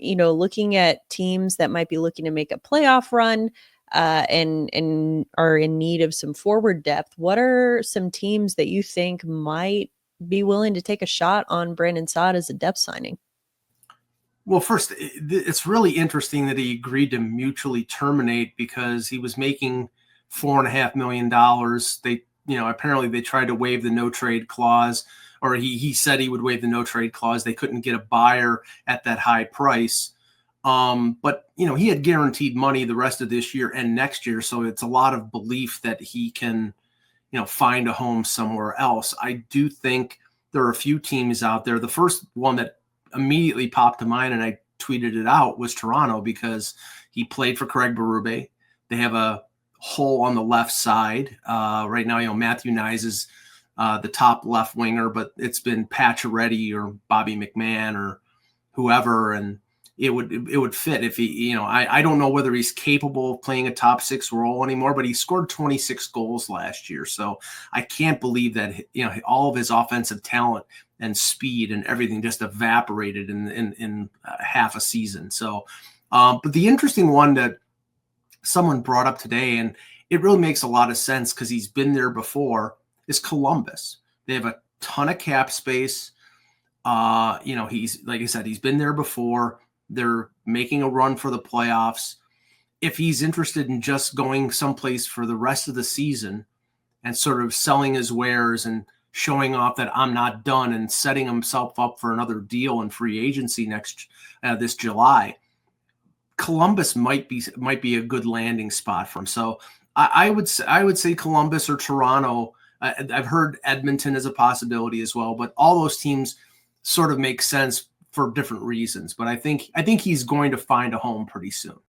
looking at teams that might be looking to make a playoff run, and are in need of some forward depth, what are some teams that you think might be willing to take a shot on Brandon Saad as a depth signing? Well, first, it's really interesting that he agreed to mutually terminate because he was making $4.5 million. Apparently they tried to waive the no trade clause, or he said he would waive the no trade clause. They couldn't get a buyer at that high price. But he had guaranteed money the rest of this year and next year. So it's a lot of belief that he can, find a home somewhere else. I do think there are a few teams out there. The first one that immediately popped to mind, and I tweeted it out, was Toronto, because he played for Craig Berube. They have a hole on the left side. Right now, Matthew Nyes is the top left winger, but it's been Pacioretty or Bobby McMahon or whoever, and it would fit if he, I don't know whether he's capable of playing a top six role anymore, but he scored 26 goals last year. So I can't believe that, all of his offensive talent and speed and everything just evaporated in half a season. So, but the interesting one that someone brought up today, and it really makes a lot of sense because he's been there before, is Columbus. They have a ton of cap space. He's, like I said, he's been there before. They're making a run for the playoffs. If he's interested in just going someplace for the rest of the season and sort of selling his wares and showing off that I'm not done and setting himself up for another deal in free agency this July, Columbus might be a good landing spot for him. So I would say Columbus or Toronto. I've heard Edmonton as a possibility as well, but all those teams sort of make sense for different reasons. But I think he's going to find a home pretty soon.